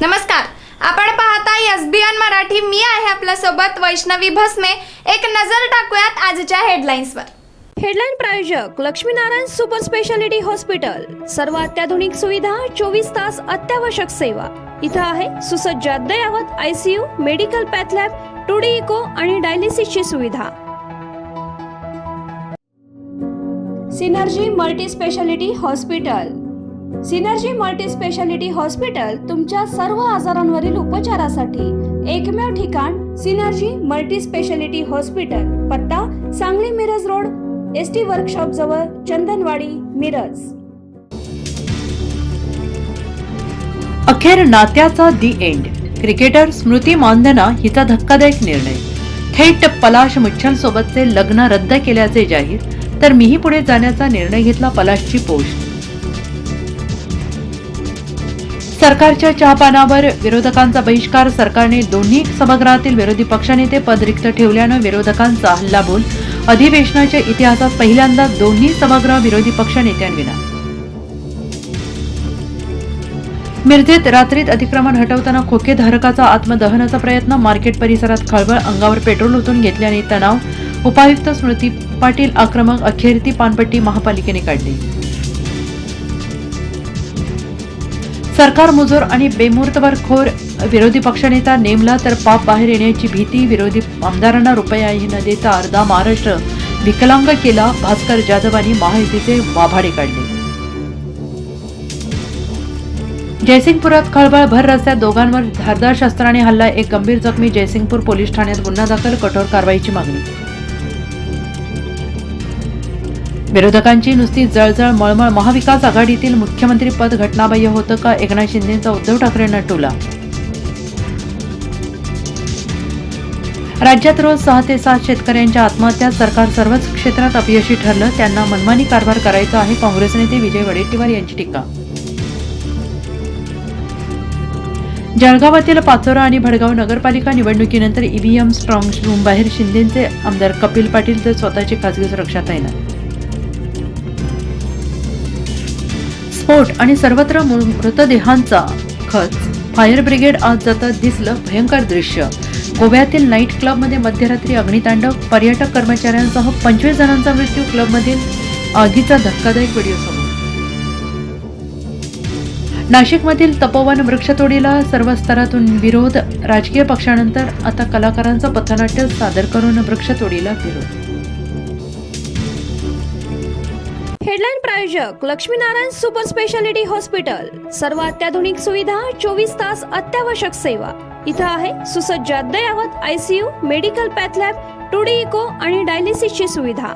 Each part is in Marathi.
नमस्कार, आपण पाहता एसबीएन मराठी. मी आहे आपल्या सोबत वैष्णवी भस्मे. एक नजर टाकूयात आजच्या हेडलाईन्सवर. हेडलाईन प्रायोजक लक्ष्मीनारायण सुपर स्पेशालिटी हॉस्पिटल. सर्व अत्याधुनिक सुविधा, 24 तास अत्यावश्यक सेवा. इथं आहे सुसज्ज अद्ययावत ICU, medical path lab, 2D echo आणि डायलिसिसची सुविधा. Synergy multi speciality hospital. Synergy multi speciality hospital तुमच्या सर्व आजारांवरील उपचारासाठी एकमेव ठिकाण. Synergy multi speciality hospital. पत्ता Sangli Miraj road, ST workshop जवळ, चंदनवाडी, मिरज. अखेर नात्याचा the end. Cricketer Smriti Mandhana हिचा धक्कादायक निर्णय. थेट पलाश मुच्छल सोबतचे लग्न रद्द केल्याचे जाहीर, तर मीही पुढे जाण्याचा निर्णय घेतला. पलाशची पोस्ट. सरकारच्या चहापानावर विरोधकांचा बहिष्कार. सरकारने दोन्ही सभागृहातील विरोधी पक्षनेते पद रिक्त ठेवल्यानं विरोधकांचा हल्लाबोल. अधिवेशनाच्या इतिहासात पहिल्यांदा दोन्ही सभागृह विरोधी पक्ष नेत्यांविना. मिरजेत रात्रीत अतिक्रमण हटवताना खोकेधारकाचा आत्मदहनाचा प्रयत्न. मार्केट परिसरात खळबळ. अंगावर पेट्रोल ओतून घेतल्याने तणाव. उपायुक्त स्मृती पाटील आक्रमक. अखेर ती पानपट्टी महापालिकेने काढली. सरकार मुजोर आणि बेमुहूर्तवर विरोधी पक्षनेता नेमला तर पाप बाहेर येण्याची भीती. विरोधी आमदारांना रुपयाही न देता अर्धा महाराष्ट्र विकलांग केला. भास्कर जाधवांनी महायुतीचे वाभाडे काढले. जयसिंगपुरात खळबळ. भर रस्त्यात दोघांवर धारदार शस्त्राने हल्ला. एक गंभीर जखमी. जयसिंगपूर पोलीस ठाण्यात गुन्हा दाखल. कठोर कारवाईची मागणी. विरोधकांची नुसती जळजळ मळमळ. महाविकास आघाडीतील मुख्यमंत्री पद घटनाबाह्य होतं का? एकनाथ शिंदेंचा उद्धव ठाकरेंना टोला. राज्यात रोज 6 ते 7 शेतकऱ्यांच्या आत्महत्या. सरकार सर्वच क्षेत्रात अपयशी ठरलं. त्यांना मनमानी कारभार करायचा आहे. काँग्रेस नेते विजय वडेट्टीवार यांची टीका. जळगावातील पाचोरा आणि भडगाव नगरपालिका निवडणुकीनंतर ईव्हीएम स्ट्रॉंग रूम बाहेर शिंदेचे आमदार कपिल पाटील तर स्वतःची खासगी सुरक्षा तैनात. स्फोट आणि सर्वत्र मृतदेहांचा खच. फायर ब्रिगेड आज जातात दिसलं भयंकर दृश्य. गोव्यातील नाईट क्लबमध्ये मध्यरात्री अग्नितांडव. पर्यटक कर्मचाऱ्यांसह 25 जणांचा मृत्यू. क्लबमधील आगीचा धक्कादायक व्हिडिओ समोर. नाशिकमधील तपोवन वृक्षतोडीला सर्व स्तरातून विरोध. राजकीय पक्षानंतर आता कलाकारांचं पथनाट्य सादर करून वृक्षतोडीला विरोध. हेडलाईन प्रायोजक लक्ष्मीनारायण सुपर स्पेशालिटी हॉस्पिटल. सर्व अत्याधुनिक सुविधा, 24 तास अत्यावश्यक सेवा. इथं आहे सुसज्ज अद्ययावत ICU, medical path lab, 2D echo आणि डायलिसिसची सुविधा.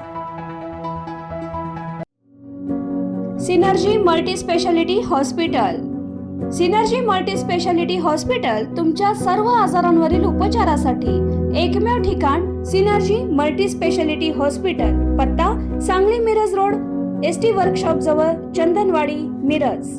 Synergy multi speciality hospital. Synergy multi speciality hospital तुमच्या सर्व आजारांवरील उपचारासाठी एकमेव ठिकाण. Synergy multi speciality hospital. पत्ता Sangli Miraj road, ST workshop जवळ, चंदनवाडी, मिरज.